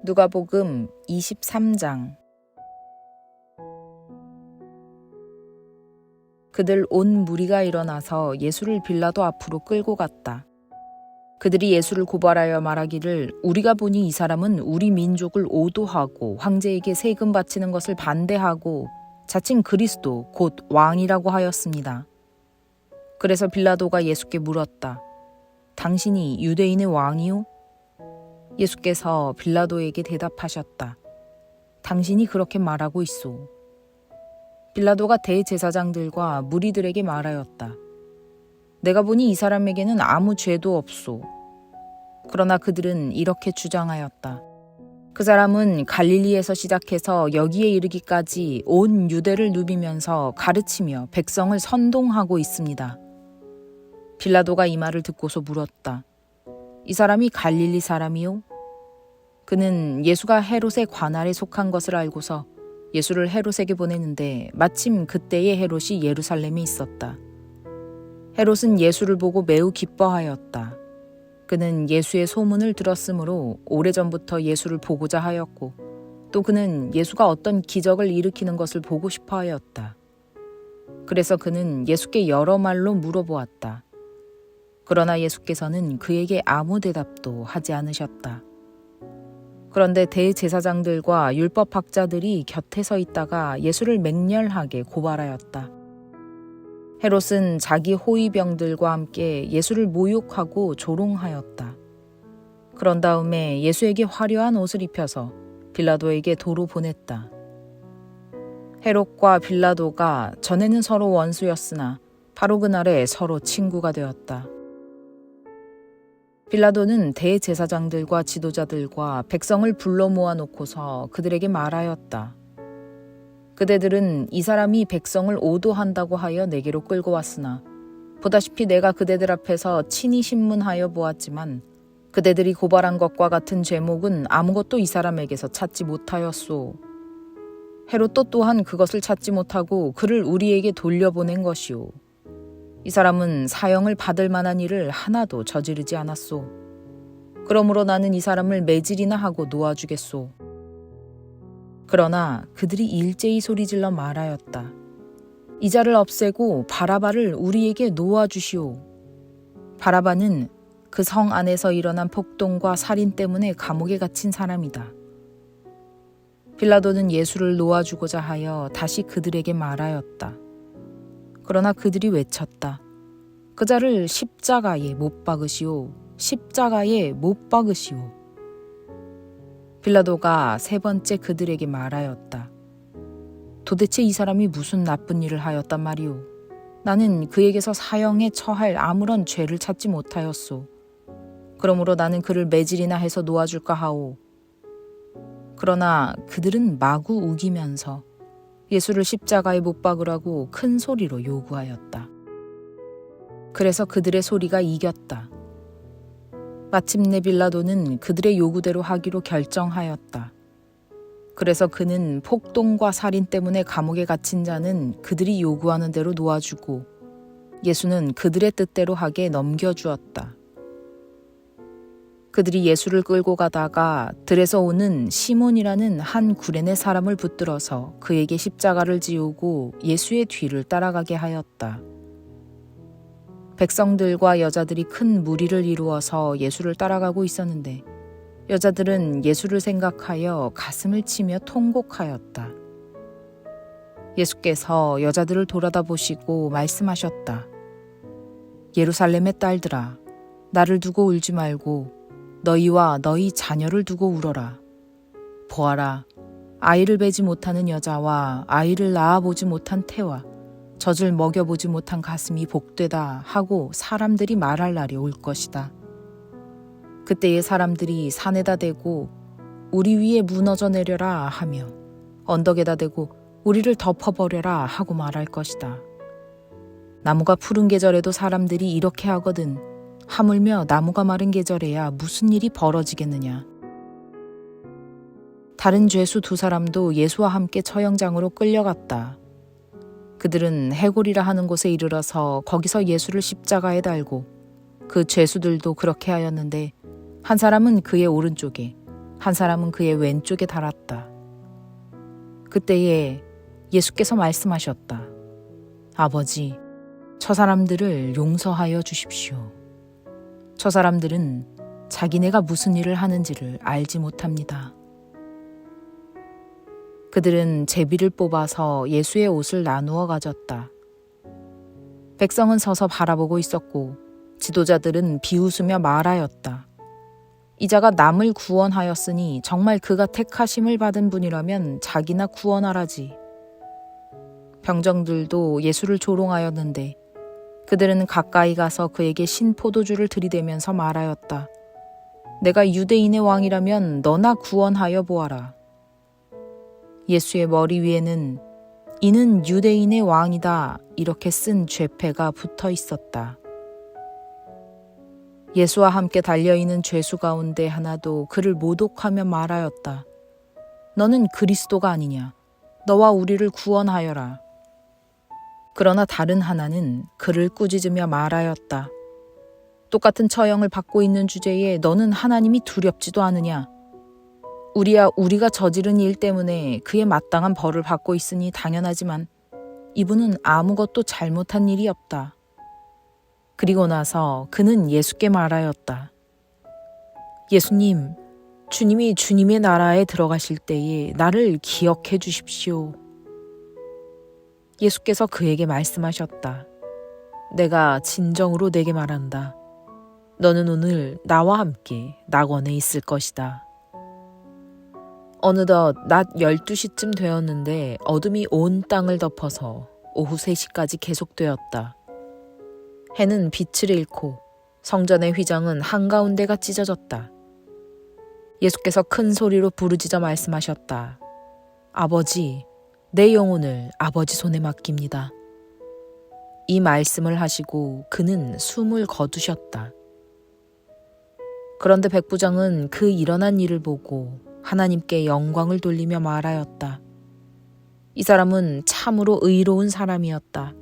누가복음 23장. 그들 온 무리가 일어나서 예수를 빌라도 앞으로 끌고 갔다. 그들이 예수를 고발하여 말하기를 우리가 보니 이 사람은 우리 민족을 오도하고 황제에게 세금 바치는 것을 반대하고 자칭 그리스도 곧 왕이라고 하였습니다. 그래서 빌라도가 예수께 물었다. 당신이 유대인의 왕이요? 예수께서 빌라도에게 대답하셨다. 당신이 그렇게 말하고 있소. 빌라도가 대제사장들과 무리들에게 말하였다. 내가 보니 이 사람에게는 아무 죄도 없소. 그러나 그들은 이렇게 주장하였다. 그 사람은 갈릴리에서 시작해서 여기에 이르기까지 온 유대를 누비면서 가르치며 백성을 선동하고 있습니다. 빌라도가 이 말을 듣고서 물었다. 이 사람이 갈릴리 사람이요? 그는 예수가 헤롯의 관할에 속한 것을 알고서 예수를 헤롯에게 보내는데 마침 그때에 헤롯이 예루살렘에 있었다. 헤롯은 예수를 보고 매우 기뻐하였다. 그는 예수의 소문을 들었으므로 오래전부터 예수를 보고자 하였고 또 그는 예수가 어떤 기적을 일으키는 것을 보고 싶어 하였다. 그래서 그는 예수께 여러 말로 물어보았다. 그러나 예수께서는 그에게 아무 대답도 하지 않으셨다. 그런데 대제사장들과 율법학자들이 곁에 서 있다가 예수를 맹렬하게 고발하였다. 헤롯은 자기 호위병들과 함께 예수를 모욕하고 조롱하였다. 그런 다음에 예수에게 화려한 옷을 입혀서 빌라도에게 도로 보냈다. 헤롯과 빌라도가 전에는 서로 원수였으나 바로 그날에 서로 친구가 되었다. 빌라도는 대제사장들과 지도자들과 백성을 불러 모아놓고서 그들에게 말하였다. 그대들은 이 사람이 백성을 오도한다고 하여 내게로 끌고 왔으나 보다시피 내가 그대들 앞에서 친히 신문하여 보았지만 그대들이 고발한 것과 같은 죄목은 아무것도 이 사람에게서 찾지 못하였소. 헤롯도 또한 그것을 찾지 못하고 그를 우리에게 돌려보낸 것이오. 이 사람은 사형을 받을 만한 일을 하나도 저지르지 않았소. 그러므로 나는 이 사람을 매질이나 하고 놓아주겠소. 그러나 그들이 일제히 소리질러 말하였다. 이 자를 없애고 바라바를 우리에게 놓아주시오. 바라바는 그 성 안에서 일어난 폭동과 살인 때문에 감옥에 갇힌 사람이다. 빌라도는 예수를 놓아주고자 하여 다시 그들에게 말하였다. 그러나 그들이 외쳤다. 그 자를 십자가에 못 박으시오. 십자가에 못 박으시오. 빌라도가 세 번째 그들에게 말하였다. 도대체 이 사람이 무슨 나쁜 일을 하였단 말이오. 나는 그에게서 사형에 처할 아무런 죄를 찾지 못하였소. 그러므로 나는 그를 매질이나 해서 놓아줄까 하오. 그러나 그들은 마구 우기면서 예수를 십자가에 못 박으라고 큰 소리로 요구하였다. 그래서 그들의 소리가 이겼다. 마침내 빌라도는 그들의 요구대로 하기로 결정하였다. 그래서 그는 폭동과 살인 때문에 감옥에 갇힌 자는 그들이 요구하는 대로 놓아주고 예수는 그들의 뜻대로 하게 넘겨주었다. 그들이 예수를 끌고 가다가 들에서 오는 시몬이라는 한 구레네 사람을 붙들어서 그에게 십자가를 지우고 예수의 뒤를 따라가게 하였다. 백성들과 여자들이 큰 무리를 이루어서 예수를 따라가고 있었는데 여자들은 예수를 생각하여 가슴을 치며 통곡하였다. 예수께서 여자들을 돌아다보시고 말씀하셨다. 예루살렘의 딸들아, 나를 두고 울지 말고 너희와 너희 자녀를 두고 울어라. 보아라, 아이를 베지 못하는 여자와 아이를 낳아보지 못한 태와 젖을 먹여보지 못한 가슴이 복되다 하고 사람들이 말할 날이 올 것이다. 그때에 사람들이 산에다 대고 우리 위에 무너져 내려라 하며 언덕에다 대고 우리를 덮어버려라 하고 말할 것이다. 나무가 푸른 계절에도 사람들이 이렇게 하거든 하물며 나무가 마른 계절에야 무슨 일이 벌어지겠느냐. 다른 죄수 두 사람도 예수와 함께 처형장으로 끌려갔다. 그들은 해골이라 하는 곳에 이르러서 거기서 예수를 십자가에 달고 그 죄수들도 그렇게 하였는데 한 사람은 그의 오른쪽에 한 사람은 그의 왼쪽에 달았다. 그때에 예수께서 말씀하셨다. 아버지, 저 사람들을 용서하여 주십시오. 저 사람들은 자기네가 무슨 일을 하는지를 알지 못합니다. 그들은 제비를 뽑아서 예수의 옷을 나누어 가졌다. 백성은 서서 바라보고 있었고 지도자들은 비웃으며 말하였다. 이자가 남을 구원하였으니 정말 그가 택하심을 받은 분이라면 자기나 구원하라지. 병정들도 예수를 조롱하였는데 그들은 가까이 가서 그에게 신포도주를 들이대면서 말하였다. 내가 유대인의 왕이라면 너나 구원하여 보아라. 예수의 머리 위에는 이는 유대인의 왕이다 이렇게 쓴 죄패가 붙어 있었다. 예수와 함께 달려있는 죄수 가운데 하나도 그를 모독하며 말하였다. 너는 그리스도가 아니냐? 너와 우리를 구원하여라. 그러나 다른 하나는 그를 꾸짖으며 말하였다. 똑같은 처형을 받고 있는 주제에 너는 하나님이 두렵지도 않으냐? 우리가 저지른 일 때문에 그의 마땅한 벌을 받고 있으니 당연하지만 이분은 아무것도 잘못한 일이 없다. 그리고 나서 그는 예수께 말하였다. 예수님, 주님이 주님의 나라에 들어가실 때에 나를 기억해 주십시오. 예수께서 그에게 말씀하셨다. 내가 진정으로 내게 말한다. 너는 오늘 나와 함께 낙원에 있을 것이다. 어느덧 낮 12시쯤 되었는데 어둠이 온 땅을 덮어서 오후 3시까지 계속되었다. 해는 빛을 잃고 성전의 휘장은 한가운데가 찢어졌다. 예수께서 큰 소리로 부르짖어 말씀하셨다. 아버지, 내 영혼을 아버지 손에 맡깁니다. 이 말씀을 하시고 그는 숨을 거두셨다. 그런데 백부장은 그 일어난 일을 보고 하나님께 영광을 돌리며 말하였다. 이 사람은 참으로 의로운 사람이었다.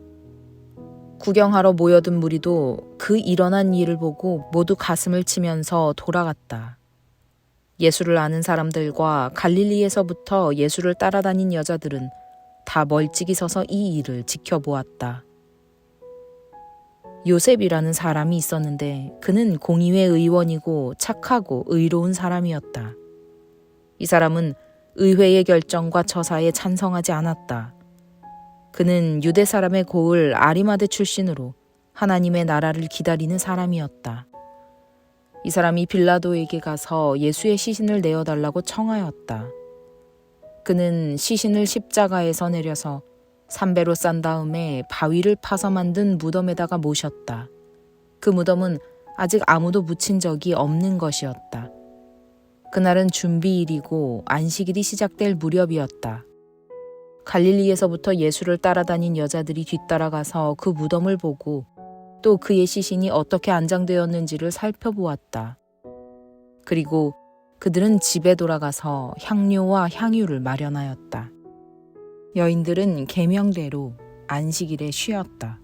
구경하러 모여든 무리도 그 일어난 일을 보고 모두 가슴을 치면서 돌아갔다. 예수를 아는 사람들과 갈릴리에서부터 예수를 따라다닌 여자들은 다 멀찍이 서서 이 일을 지켜보았다. 요셉이라는 사람이 있었는데 그는 공의회 의원이고 착하고 의로운 사람이었다. 이 사람은 의회의 결정과 처사에 찬성하지 않았다. 그는 유대 사람의 고을 아리마대 출신으로 하나님의 나라를 기다리는 사람이었다. 이 사람이 빌라도에게 가서 예수의 시신을 내어달라고 청하였다. 그는 시신을 십자가에서 내려서 삼배로 싼 다음에 바위를 파서 만든 무덤에다가 모셨다. 그 무덤은 아직 아무도 묻힌 적이 없는 것이었다. 그날은 준비일이고 안식일이 시작될 무렵이었다. 갈릴리에서부터 예수를 따라다닌 여자들이 뒤따라가서 그 무덤을 보고 또 그의 시신이 어떻게 안장되었는지를 살펴보았다. 그리고 그들은 집에 돌아가서 향료와 향유를 마련하였다. 여인들은 계명대로 안식일에 쉬었다.